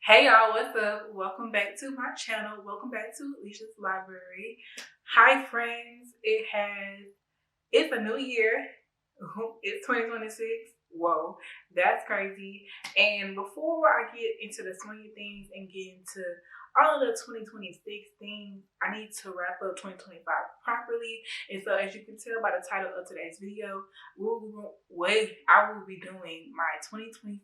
Hey y'all, what's up? Welcome back to my channel. Welcome back to Alicia's Library. Hi friends, it's a new year. It's 2026. Whoa, that's crazy. And before I get into the swing of things and get into all of the 2026 things, I need to wrap up 2025 properly. And so as you can tell by the title of today's video, I will be doing my 2025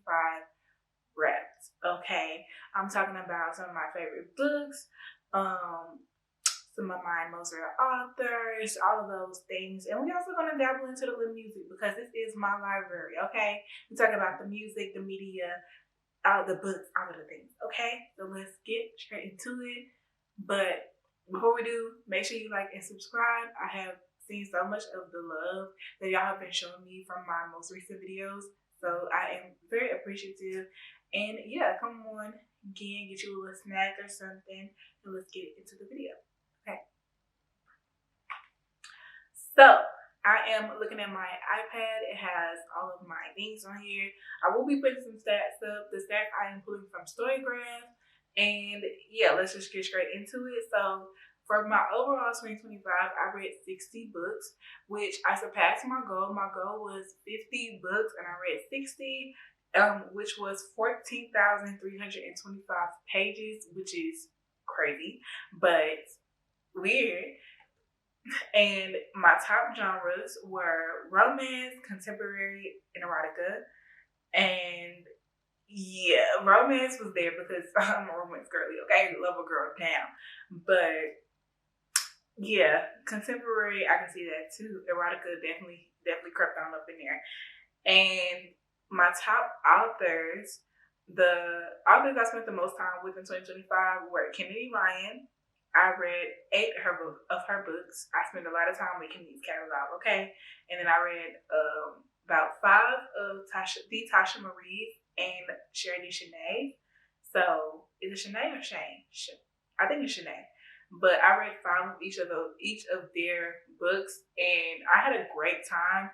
wrapped. Okay, I'm talking about some of my favorite books, some of my most read authors, all of those things, and we're also gonna dabble into the little music because this is my library. Okay, we're talking about the music, the media, all the books, all of the things. Okay, so let's get straight into it. But before we do, make sure you like and subscribe. I have seen so much of the love that y'all have been showing me from my most recent videos, so I am very appreciative. And yeah, come on again, get you a little snack or something, and let's get into the video. Okay. So I am looking at my iPad. It has all of my things on here. I will be putting some stats up. The stats I am pulling from Storygraph. And yeah, let's just get straight into it. So for my overall 2025, I read 60 books, which I surpassed my goal. My goal was 50 books and I read 60. Which was 14,325 pages, which is crazy, but weird. And my top genres were romance, contemporary, and erotica. And yeah, romance was there because I'm a romance girly, okay? Love a girl down. But yeah, contemporary, I can see that too. Erotica definitely crept on up in there. And my top authors, the authors I spent the most time with in 2025 were Kennedy Ryan. I read 8 of her books. I spent a lot of time with Kennedy's catalog, okay? And then I read about 5 of Tasha Marie's and Sherry Shanae. So is it Shanae or Shane? I think it's Shanae. But I read 5 of each of their books, and I had a great time.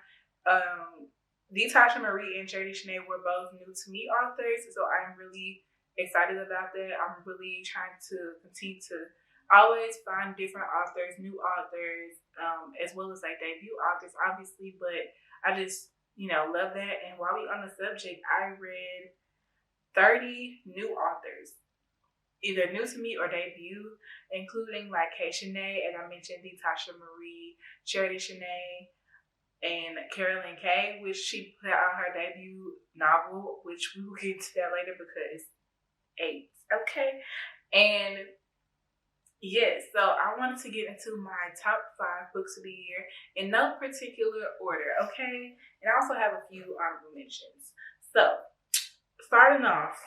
Tasha Marie and Charity Shanae were both new to me authors, so I'm really excited about that. I'm really trying to continue to always find different authors, new authors, as well as like debut authors, obviously. But I just, love that. And while we on the subject, I read 30 new authors, either new to me or debut, including like Kay Shanae, as I mentioned, Tasha Marie, Charity Shanae, and Carolyn Kay, which she put out her debut novel, which we will get to that later because 8. Okay. And yes, so I wanted to get into my top 5 books of the year in no particular order, okay? And I also have a few honorable mentions. So, starting off,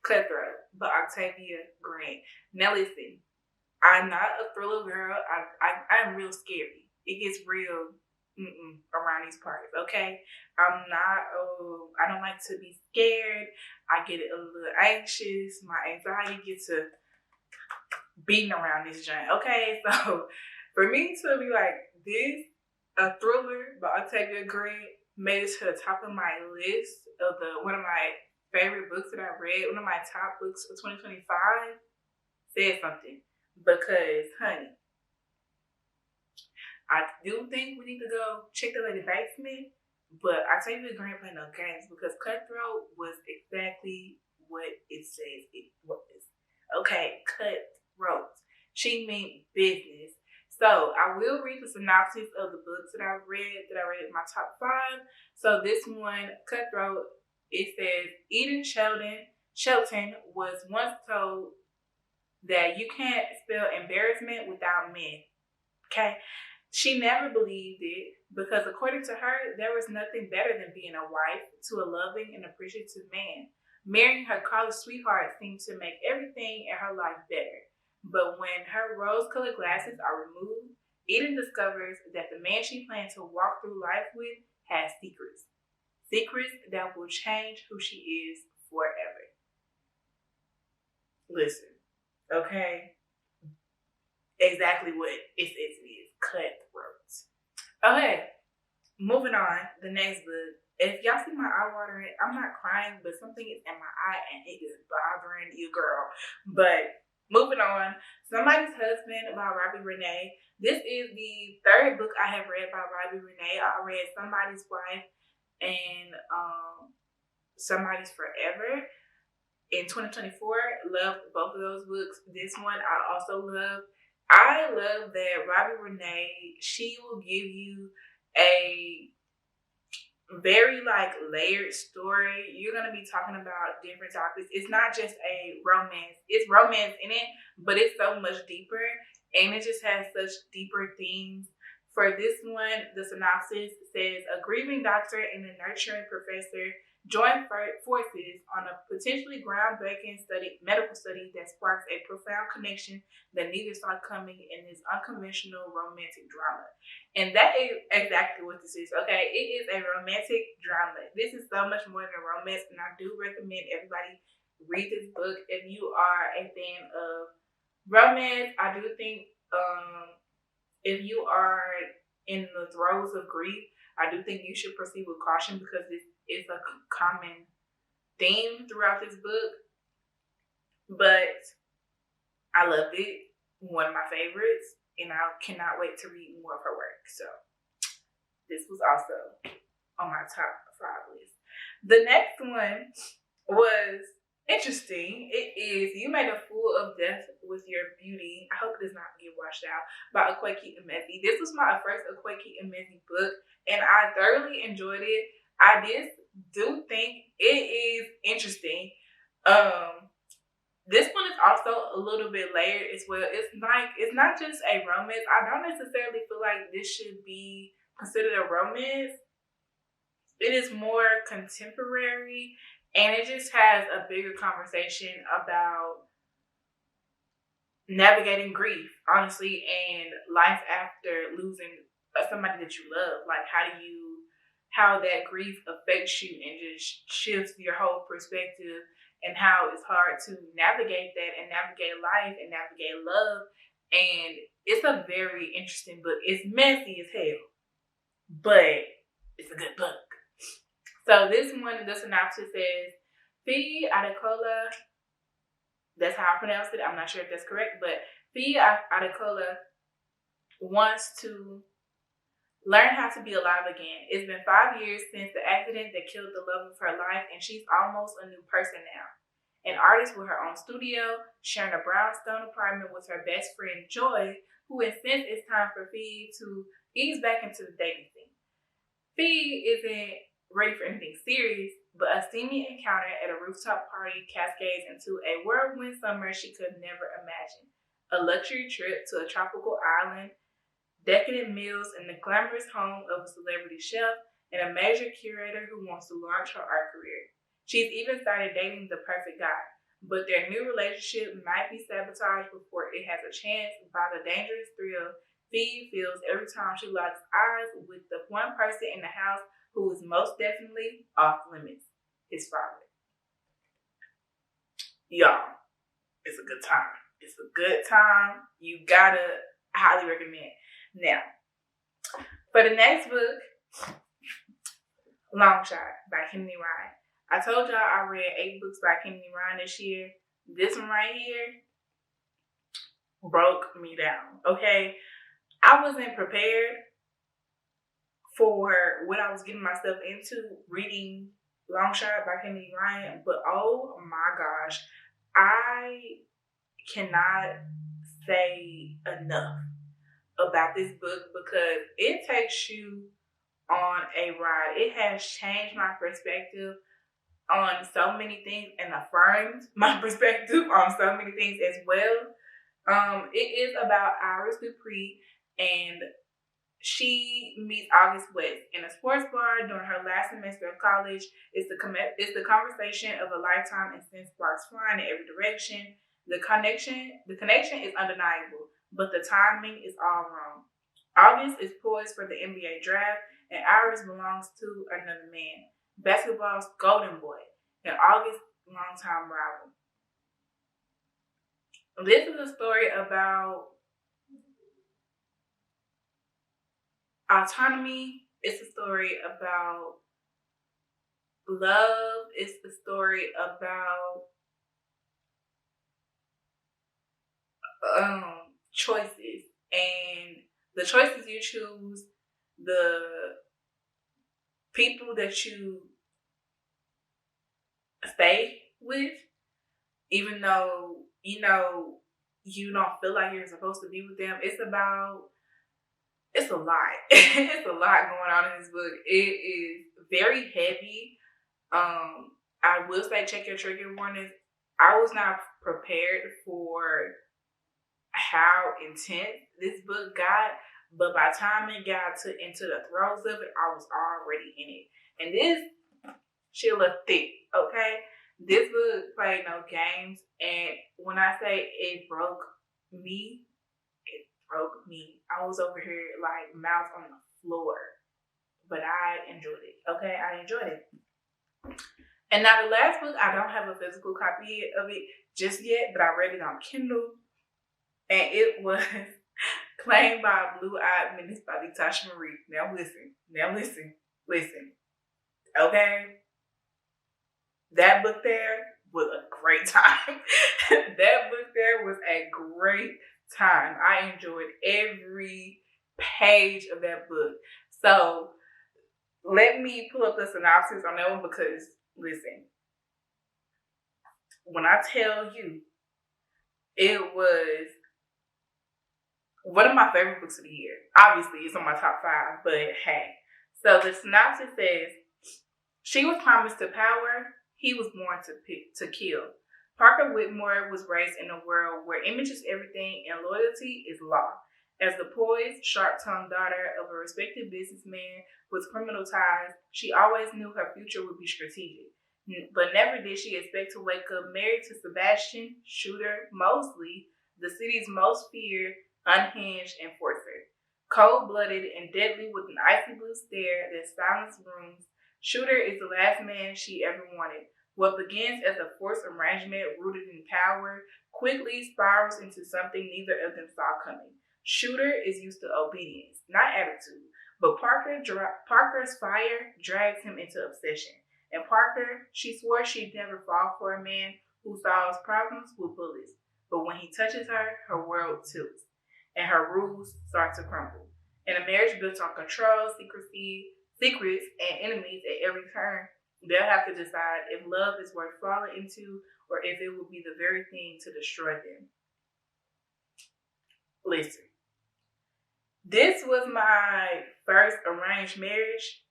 Cutthroat by Octavia Grant. Now listen, I'm not a thriller girl. I'm real scary. It gets real around these parts, okay? I don't like to be scared. I get a little anxious. My anxiety gets to beating around this joint, okay? So for me to be like this, a thriller by Octavia Grant made it to the top of my list of one of my favorite books that I read, one of my top books for 2025, said something. Because, honey, I do think we need to go check the lady basement, but Octavia Grant playing no games because Cutthroat was exactly what it says it was. Okay, cutthroat. She meant business. So I will read the synopsis of the books that I read in my top 5. So this one, Cutthroat, it says Eden Shelton was once told that you can't spell embarrassment without men. Okay? She never believed it because according to her, there was nothing better than being a wife to a loving and appreciative man. Marrying her college sweetheart seemed to make everything in her life better. But when her rose-colored glasses are removed, Eden discovers that the man she planned to walk through life with has secrets. Secrets that will change who she is forever. Listen, okay? Exactly what it says it is. Cutthroat. Okay, moving on. The next book If y'all see my eye watering, I'm not crying, but something is in my eye and it is bothering you, girl. But moving on, Somebody's Husband by Robbie Renee. This is the third book I have read by Robbie Renee. I read Somebody's Wife and Somebody's Forever in 2024. Loved both of those books. This one I also love. I love that Robbie Renee, she will give you a very like layered story. You're gonna be talking about different topics. It's not just a romance. It's romance in it, but it's so much deeper, and it just has such deeper themes. For this one, the synopsis says a grieving doctor and a nurturing professor join forces on a potentially groundbreaking medical study that sparks a profound connection that neither saw coming in this unconventional romantic drama. And that is exactly what this is. Okay, it is a romantic drama. This is so much more than romance, and I do recommend everybody read this book if you are a fan of romance. I do think if you are in the throes of grief, I do think you should proceed with caution because this is a common theme throughout this book. But I loved it. One of my favorites, and I cannot wait to read more of her work. So this was also on my top 5 list. The next one was interesting. It is You Made a Fool of Death with Your Beauty. I hope it does not get washed out by Akwaeke Emezi. This was my first Akwaeke Emezi book, and I thoroughly enjoyed it. I do think it is interesting. This one is also a little bit layered as well. It's not just a romance. I don't necessarily feel like this should be considered a romance. It is more contemporary, and it just has a bigger conversation about navigating grief, honestly, and life after losing somebody that you love. Like how that grief affects you and just shifts your whole perspective, and how it's hard to navigate that and navigate life and navigate love. And it's a very interesting book. It's messy as hell, but it's a good book. So this one, the synopsis says, Fi Adekola, that's how I pronounce it. I'm not sure if that's correct, but Fi Adekola wants to learn how to be alive again. It's been 5 years since the accident that killed the love of her life, and she's almost a new person now. An artist with her own studio, sharing a brownstone apartment with her best friend Joy, who insists it's time for Fi to ease back into the dating scene. Fi isn't ready for anything serious, but a steamy encounter at a rooftop party cascades into a whirlwind summer she could never imagine. A luxury trip to a tropical island, decadent meals in the glamorous home of a celebrity chef, and a major curator who wants to launch her art career. She's even started dating the perfect guy, but their new relationship might be sabotaged before it has a chance by the dangerous thrill Fi feels every time she locks eyes with the one person in the house who is most definitely off limits, his father. Y'all, it's a good time. It's a good time. You gotta highly recommend. Now, for the next book, Long Shot by Kennedy Ryan. I told y'all I read 8 books by Kennedy Ryan this year. This one right here broke me down, okay? I wasn't prepared for what I was getting myself into reading Long Shot by Kennedy Ryan, but oh my gosh, I cannot say enough about this book because it takes you on a ride. It has changed my perspective on so many things and affirmed my perspective on so many things as well. It is about Iris Dupree, and she meets August West in a sports bar during her last semester of college. It's the conversation of a lifetime, and sends sparks flying in every direction. The connection is undeniable, but the timing is all wrong. August is poised for the NBA draft, and Iris belongs to another man, basketball's golden boy, and August's longtime rival. This is a story about autonomy. It's a story about Love is the story about choices, and the choices you choose, the people that you stay with, even though you don't feel like you're supposed to be with them. It's a lot. It's a lot going on in this book. It is very heavy. I will say check your trigger warnings. I was not prepared for how intense this book got, but by the time it got into the throes of it, I was already in it. And this Sheila thick, okay? This book played no games, and when I say it broke me, it broke me. I was over here like mouth on the floor, but I enjoyed it. Okay, I enjoyed it. And now the last book, I don't have a physical copy of it just yet, but I read it on Kindle, and it was Claimed by a Blue-Eyed Menace by Tasha Marie. Now listen. Okay, that book there was a great time. That book there was a great time. I enjoyed every page of that book. So let me pull up the synopsis on that one because listen, when I tell you it was one of my favorite books of the year. Obviously, it's on my top 5, but hey. So the synopsis says, she was promised to power, he was born to kill. Parker Whitmore was raised in a world where image is everything and loyalty is law. As the poised, sharp-tongued daughter of a respected businessman with criminal ties, she always knew her future would be strategic. But never did she expect to wake up married to Sebastian Shooter Mosley, the city's most feared, unhinged enforcer. Cold-blooded and deadly with an icy blue stare that silenced rooms, Shooter is the last man she ever wanted. What begins as a forced arrangement rooted in power quickly spirals into something neither of them saw coming. Shooter is used to obedience, not attitude, but Parker's fire drags him into obsession. And Parker, she swore she'd never fall for a man who solves problems with bullets. But when he touches her, her world tilts, and her rules start to crumble. In a marriage built on control, secrets, and enemies at every turn, they'll have to decide if love is worth falling into or if it will be the very thing to destroy them. Listen, this was my first arranged marriage,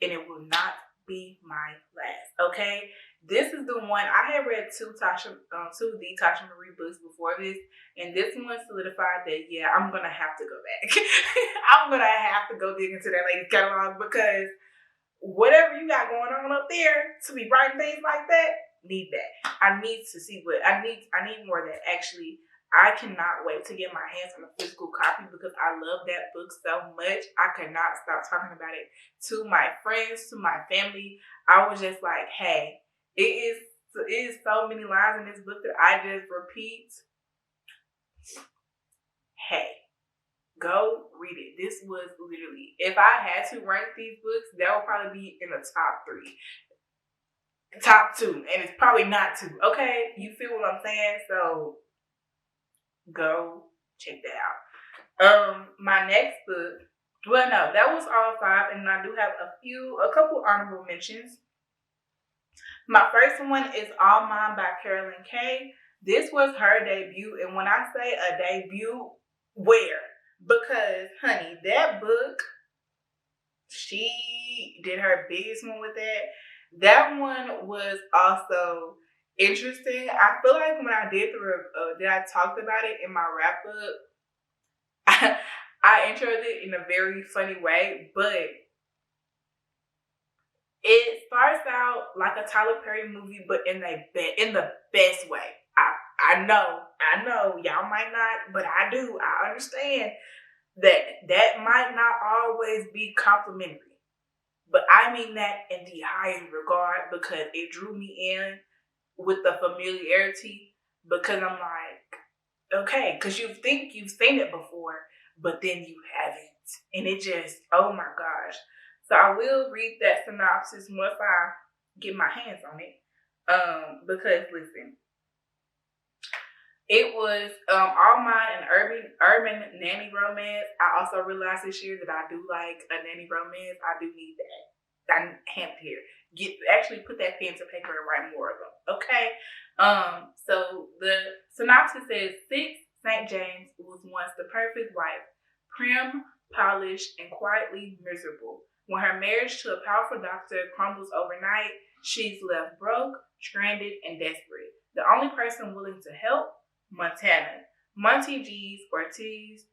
and it will not be my last, okay? This is the one, I had read two Tasha Marie books before this, and this one solidified that, yeah, I'm going to have to go back. I'm going to have to go dig into that lady's catalog because whatever you got going on up there to be writing things like that, need that. I need to see I need more of that. Actually, I cannot wait to get my hands on a physical copy because I love that book so much. I could not stop talking about it to my friends, to my family. I was just like, hey, it is so many lines in this book that I just repeat. Hey, go read it. This was literally, if I had to rank these books, that would probably be in the top 3. Top 2. And it's probably not 2. Okay? You feel what I'm saying? So go check that out. My next book, well, no, that was all 5, and I do have a couple honorable mentions. My first one is All Mine by Carolyn Kay. This was her debut, and when I say a debut, where? Because, honey, that book, she did her biggest one with that. That one was also interesting. I feel like when I I talked about it in my wrap up, I introed it in a very funny way, but it starts out like a Tyler Perry movie, but in the best way. I know, y'all might not, but I do. I understand that might not always be complimentary. But I mean that in the highest regard because it drew me in with the familiarity because I'm like, okay, because you think you've seen it before, but then you haven't. And it just, oh my gosh. So I will read that synopsis once I get my hands on it. Because listen, it was all mine an urban nanny romance. I also realized this year that I do like a nanny romance. I do need that. I have here. Actually put that pen to paper and write more of them. Okay. So the synopsis says St. James was once the perfect wife, prim, polished, and quietly miserable. When her marriage to a powerful doctor crumbles overnight, she's left broke, stranded, and desperate. The only person willing to help, Montana. Monty G's Ortiz,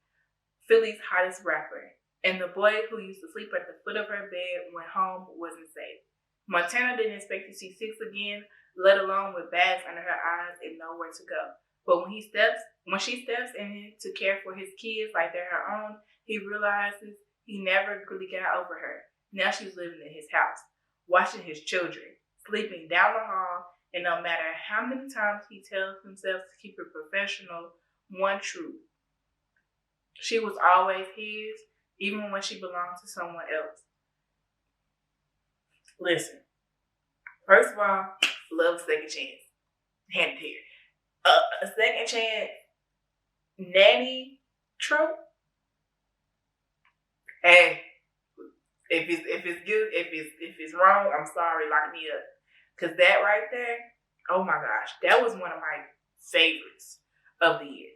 Philly's hottest rapper. And the boy who used to sleep at the foot of her bed when home wasn't safe. Montana didn't expect to see Six again, let alone with bags under her eyes and nowhere to go. But when she steps in to care for his kids like they're her own, he realizes he never really got over her. Now she's living in his house, watching his children, sleeping down the hall, and no matter how many times he tells himself to keep it professional, one truth. She was always his, even when she belonged to someone else. Listen, first of all, love second chance. Hand it here. A second chance nanny trope. Hey, if it's good, if it's wrong, I'm sorry, lock me up. Cause that right there, oh my gosh, that was one of my favorites of the year.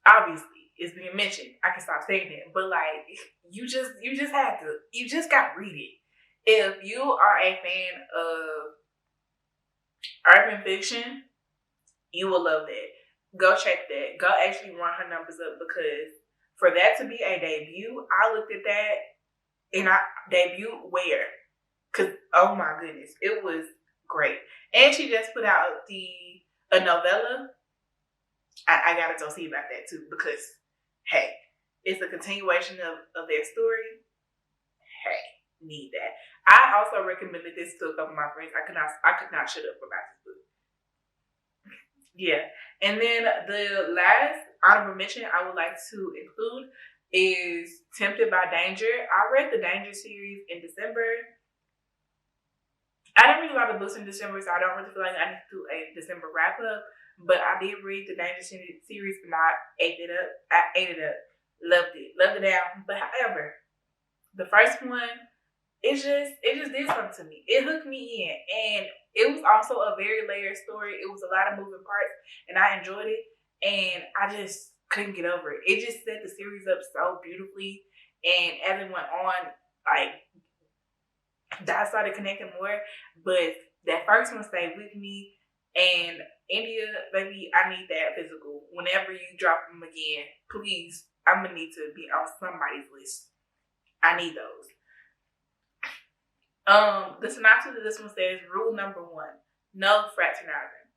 Obviously, it's being mentioned. I can stop saying it, but like you just gotta read it. If you are a fan of urban fiction, you will love that. Go check that. Go actually run her numbers up because for that to be a debut, I looked at that and I debut where? Cause oh my goodness, it was great. And she just put out a novella. I gotta go see about that too because hey, it's a continuation of their story. Hey, need that. I also recommended this to a couple of my friends. I could not shut up about this book. Yeah. And then the last honorable mention I would like to include is Tempted by Danger. I read the Danger series in December. I didn't read a lot of books in December, so I don't really feel like I need to do a December wrap up. But I did read the Danger series, but I ate it up. Loved it down. But however, the first one, it just did something to me. It hooked me in, and it was also a very layered story. It was a lot of moving parts, and I enjoyed it. And I just couldn't get over it. It just set the series up so beautifully, and as it went on, like I started connecting more. But that first one stayed with me. And India, baby, I need that physical. Whenever you drop them again, please, I'm gonna need to be on somebody's list. I need those. The synopsis of this one says, rule number 1, no fraternizing.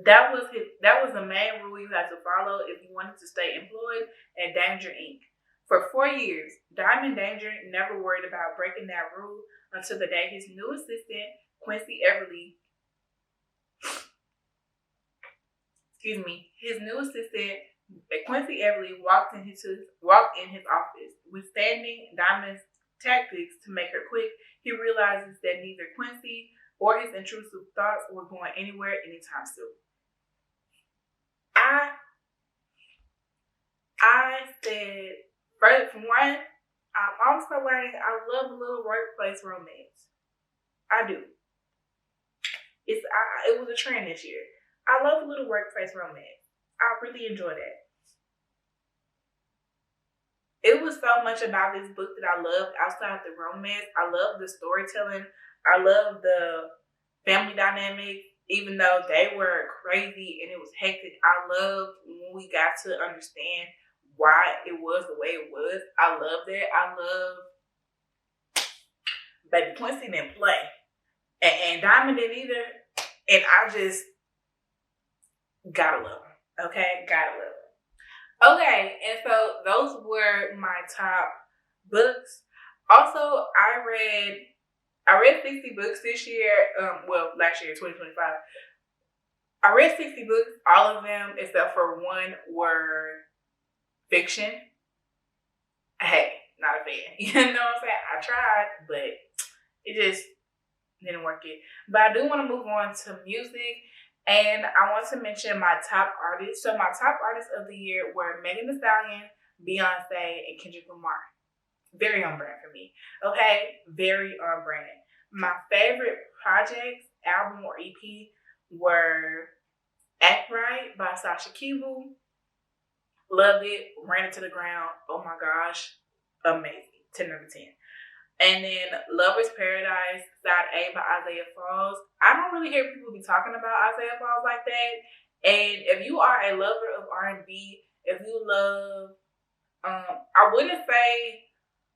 That was the main rule you had to follow if you wanted to stay employed at Danger Inc. For 4 years, Diamond Danger never worried about breaking that rule until the day his new assistant, Quincy Everly, walked in his office. Withstanding Diamond's tactics to make her quit, he realizes that neither Quincy or his intrusive thoughts were going anywhere anytime soon. I said, first, from one, I'm also learning I love a little workplace romance. I do. It was a trend this year. I love a little workplace romance. I really enjoy that. It was so much about this book that I loved outside the romance. I love the storytelling. I love the family dynamic, even though they were crazy and it was hectic. I loved when we got to understand why it was the way it was. I love that. I love Baby Quincy didn't play. And Diamond didn't either. And I just gotta love him. Okay? Gotta love him. Okay, and so those were my top books. Also, I read 60 books this year. Last year, 2025. I read 60 books. All of them, except for one, were fiction. Hey, not a fan. You know what I'm saying? I tried, but it just didn't work it. But I do want to move on to music. And I want to mention my top artists. So my top artists of the year were Megan Thee Stallion, Beyonce, and Kendrick Lamar. Very on brand for me. Okay, very on brand. My favorite projects, album or EP, were Act Right by Sasha Kibu. Loved it, ran it to the ground. Oh my gosh, amazing. 10 out of 10. And then Lover's Paradise, Side A by Isaiah Falls. I don't really hear people be talking about Isaiah Falls like that. And if you are a lover of R&B, if you love, I wouldn't say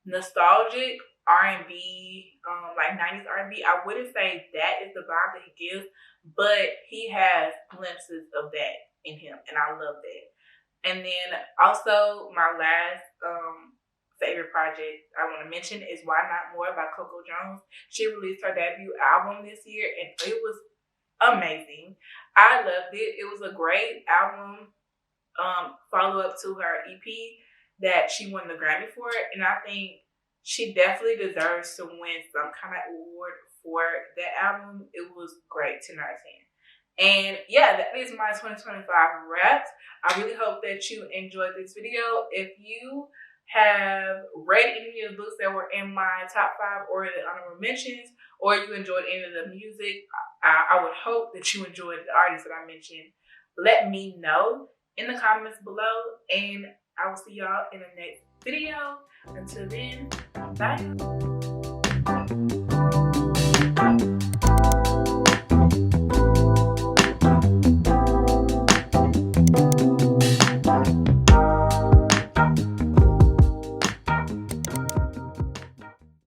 nostalgic R&B, like 90s R&B. I wouldn't say that is the vibe that he gives, but he has glimpses of that in him, and I love that. And then also my last favorite project I want to mention is Why Not More by Coco Jones. She released her debut album this year, and it was amazing. I loved it. It was a great album, follow up to her EP that she won the Grammy for, and I think she definitely deserves to win some kind of award for that album. It was great, 10 out of 10. And yeah, that is my 2025 wraps. I really hope that you enjoyed this video. If you have read any of the books that were in my top 5 or the honorable mentions, or you enjoyed any of the music, I would hope that you enjoyed the artists that I mentioned. Let me know in the comments below, and I will see y'all in the next video. Until then, bye.